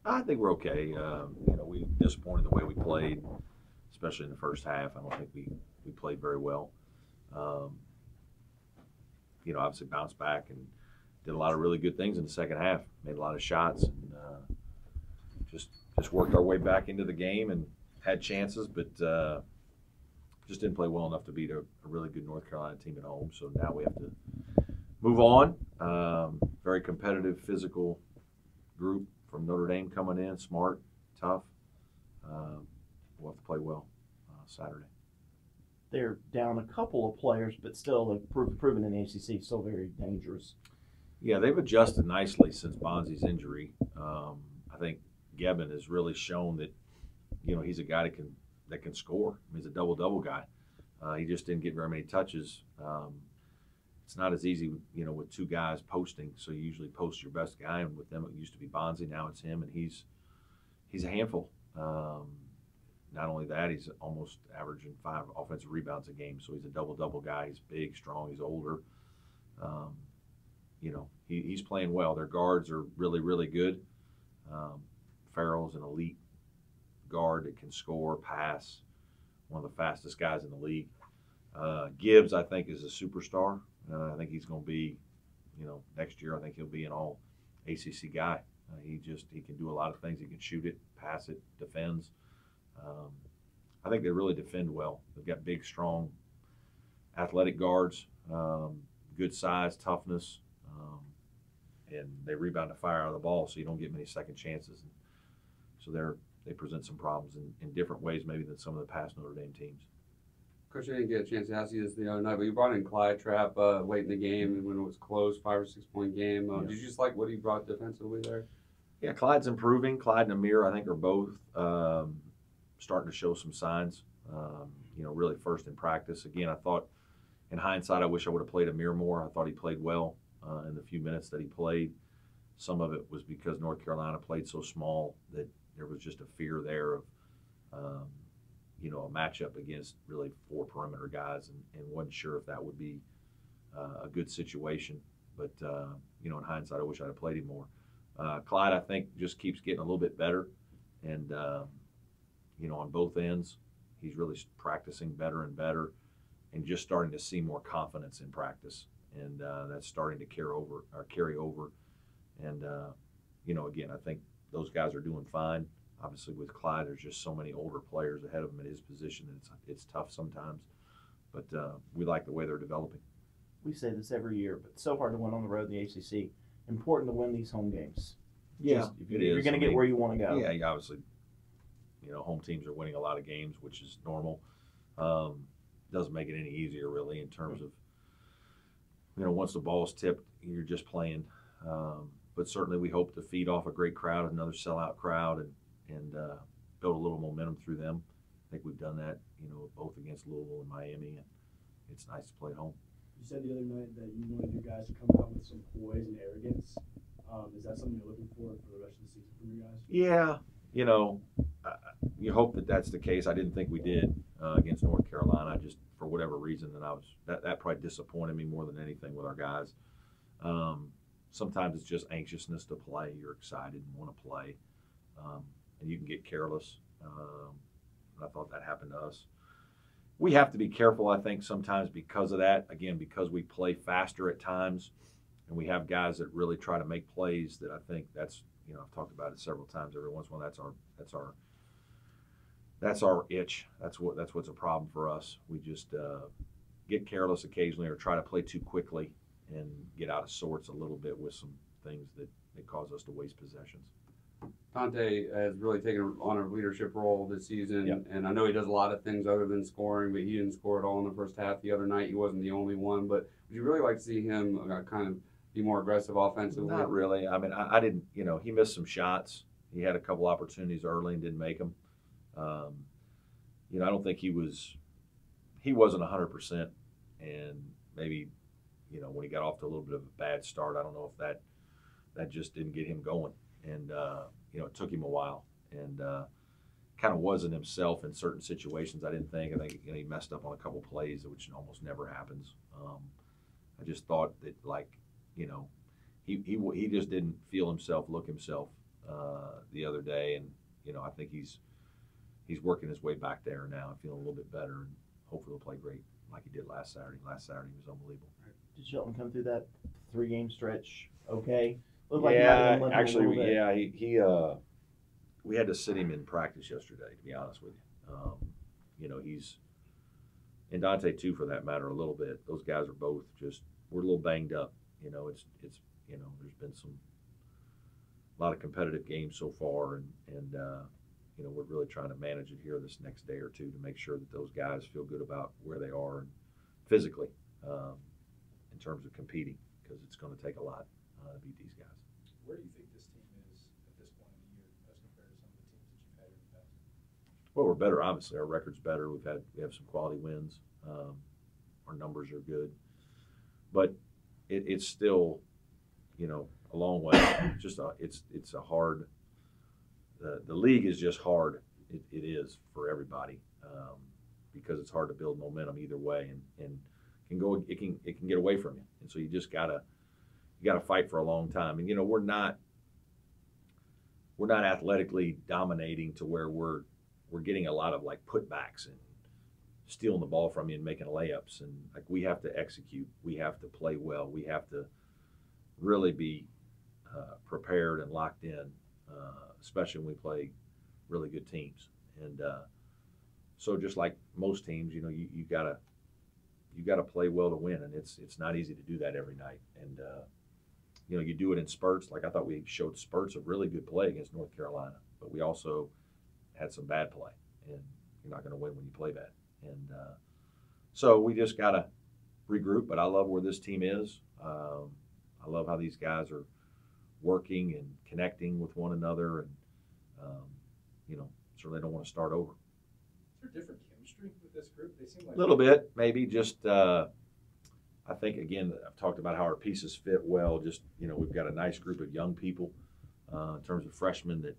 I think we're okay. We disappointed the way we played, especially in the first half. I don't think we played very well. Um, Obviously bounced back and did a lot of really good things in the second half. Made a lot of shots and just worked our way back into the game and had chances, but just didn't play well enough to beat a really good North Carolina team at home. So now we have to move on. Very competitive, physical group from Notre Dame coming in, smart, tough. We'll have to play well Saturday. They're down a couple of players, but still they've proven in the ACC still very dangerous. Yeah, they've adjusted nicely since Bonzi's injury. I think Gebbin has really shown that he's a guy that can score. I mean, he's a double guy. He just didn't get very many touches. It's not as easy, with two guys posting. So you usually post your best guy, and with them it used to be Bonzi. Now it's him, and he's a handful. Not only that, he's almost averaging 5 offensive rebounds a game. So he's a double guy. He's big, strong. He's older. He's playing well. Their guards are really good. Farrell's an elite guard that can score, pass, one of the fastest guys in the league. Gibbs, I think, is a superstar. I think he's going to be, next year, I think he'll be an all ACC guy. He can do a lot of things. He can shoot it, pass it, defends. I think they really defend well. They've got big, strong, athletic guards, good size, toughness, and they rebound the fire out of the ball, so you don't get many second chances. And so they present some problems in different ways maybe than some of the past Notre Dame teams. Coach, I didn't get a chance to ask you this the other night, but you brought in Clyde Trapp late in the game when it was close, 5 or 6 point game. Yeah. Did you just like what he brought defensively there? Yeah, Clyde's improving. Clyde and Amir, I think, are both starting to show some signs. Really first in practice. Again, I thought in hindsight, I wish I would have played Amir more. I thought he played well in the few minutes that he played. Some of it was because North Carolina played so small that there was just a fear there of, a matchup against really 4 perimeter guys, and wasn't sure if that would be a good situation. But, in hindsight, I wish I'd have played him more. Clyde, I think, just keeps getting a little bit better. And, on both ends, he's really practicing better and better and just starting to see more confidence in practice. And that's starting to carry over. And, again, I think those guys are doing fine. Obviously, with Clyde, there's just so many older players ahead of him in his position. It's tough sometimes. But we like the way they're developing. We say this every year, but it's so hard to win on the road in the ACC. Important to win these home games. Yeah, if you're going to get where you want to go. Yeah, obviously, home teams are winning a lot of games, which is normal. Doesn't make it any easier, really, in terms of, once the ball's tipped, you're just playing. But certainly we hope to feed off a great crowd, another sellout crowd, and build a little momentum through them. I think we've done that, both against Louisville and Miami, and it's nice to play at home. You said the other night that you wanted your guys to come out with some poise and arrogance. Is that something you're looking for the rest of the season from your guys? Yeah, you hope that that's the case. I didn't think we did against North Carolina, just for whatever reason. And that probably disappointed me more than anything with our guys. Sometimes it's just anxiousness to play. You're excited and want to play, and you can get careless. I thought that happened to us. We have to be careful, I think, sometimes because of that. Again, because we play faster at times, and we have guys that really try to make plays. That I think that's, I've talked about it several times. Every once in a while, that's our itch. That's what's a problem for us. We just get careless occasionally, or try to play too quickly and get out of sorts a little bit with some things that cause us to waste possessions. Dante has really taken on a leadership role this season, Yep. and I know he does a lot of things other than scoring, but he didn't score at all in the first half the other night. He wasn't the only one, but would you really like to see him kind of be more aggressive offensively? Not really. I mean, I didn't, he missed some shots. He had a couple opportunities early and didn't make them. I don't think he wasn't 100%, and maybe, when he got off to a little bit of a bad start, I don't know if that just didn't get him going. And, it took him a while, and kind of wasn't himself in certain situations. I think he messed up on a couple plays, which almost never happens. I just thought that, he just didn't feel himself, look himself the other day, and I think he's working his way back there now and feeling a little bit better, and hopefully he'll play great like he did last Saturday. Last Saturday he was unbelievable. Did Shelton come through that 3-game stretch okay? Looked like he might have been limping a actually, little bit. he we had to sit him in practice yesterday, to be honest with you. He's and Dante too, for that matter, a little bit. Those guys are both we're a little banged up. It's there's been a lot of competitive games so far, and we're really trying to manage it here this next day or two to make sure that those guys feel good about where they are and physically in terms of competing, because it's going to take a lot to beat these guys. Where do you think this team is at this point in the year as compared to some of the teams that you've had in the past? Well, we're better, obviously. Our record's better. We have some quality wins. Our numbers are good, but it's still, a long way. It's a hard. The league is just hard. It is for everybody because it's hard to build momentum either way, and it can get away from you. And so you just gotta fight for a long time. And we're not athletically dominating to where we're getting a lot of like putbacks and stealing the ball from you and making layups. And like, we have to execute. We have to play well. We have to really be prepared and locked in, especially when we play really good teams. And so just like most teams, you gotta play well to win, and it's not easy to do that every night. And you do it in spurts. Like, I thought we showed spurts of really good play against North Carolina, but we also had some bad play, and you're not going to win when you play bad. And so we just got to regroup. But I love where this team is. I love how these guys are working and connecting with one another, and certainly don't want to start over. Is there different chemistry with this group? They seem like A little bit, maybe. Just I think, again, I've talked about how our pieces fit well. Just we've got a nice group of young people in terms of freshmen that,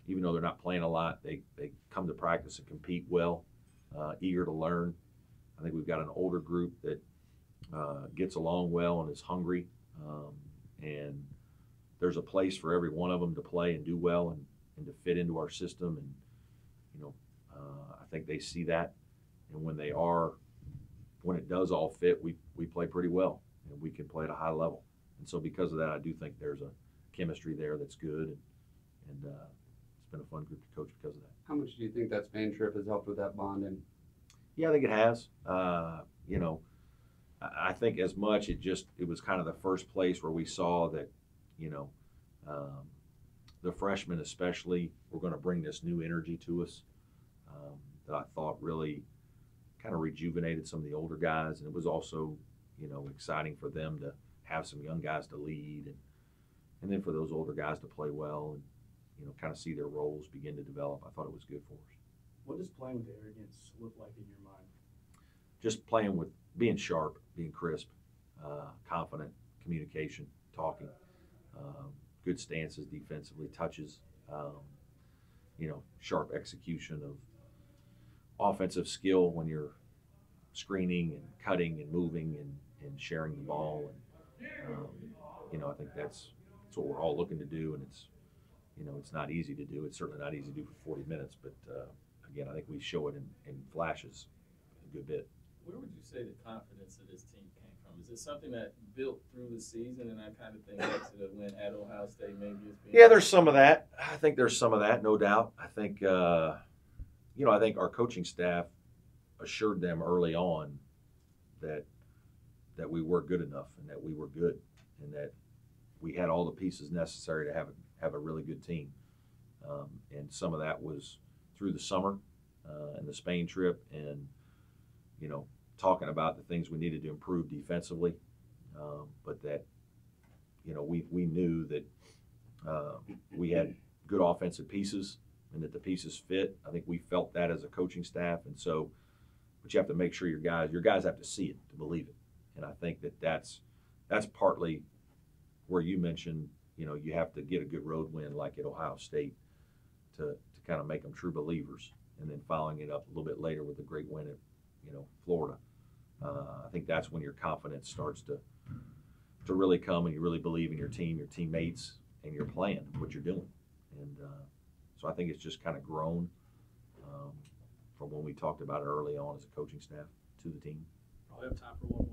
even though they're not playing a lot, they come to practice and compete well, eager to learn. I think we've got an older group that gets along well and is hungry, and there's a place for every one of them to play and do well and to fit into our system. And I think they see that, and when it does all fit, we play pretty well, and we can play at a high level. And so because of that, I do think there's a chemistry there that's good, and it's been a fun group to coach because of that. How much do you think that Spain trip has helped with that bonding? Yeah, I think it has. I think as much it was kind of the first place where we saw that, the freshmen especially were going to bring this new energy to us that I thought really kind of rejuvenated some of the older guys. And it was also, exciting for them to have some young guys to lead, and then for those older guys to play well and, kind of see their roles begin to develop. I thought it was good for us. What does playing with arrogance look like in your mind? Just playing with being sharp, being crisp, confident, communication, talking, good stances defensively, touches, sharp execution of offensive skill when you're screening and cutting and moving and sharing the ball. And I think that's what we're all looking to do, and it's not easy to do. It's certainly not easy to do for 40 minutes, but again, I think we show it in flashes a good bit. Where would you say the confidence of this team came from? Is it something that built through the season and that kind of thing to the win at Ohio State maybe? Yeah, there's some of that. I think there's some of that, no doubt. I think, I think our coaching staff assured them early on that we were good enough and that we were good and that we had all the pieces necessary to have a really good team. And some of that was through the summer and the Spain trip, and talking about the things we needed to improve defensively, but that we knew that we had good offensive pieces and that the pieces fit. I think we felt that as a coaching staff, and so, but you have to make sure your guys have to see it to believe it. And I think that's partly where you mentioned, you have to get a good road win like at Ohio State to kind of make them true believers, and then following it up a little bit later with a great win at Florida. I think that's when your confidence starts to really come, and you really believe in your team, your teammates, and your plan, what you're doing. And so I think it's just kind of grown from when we talked about it early on as a coaching staff to the team. Probably have time for one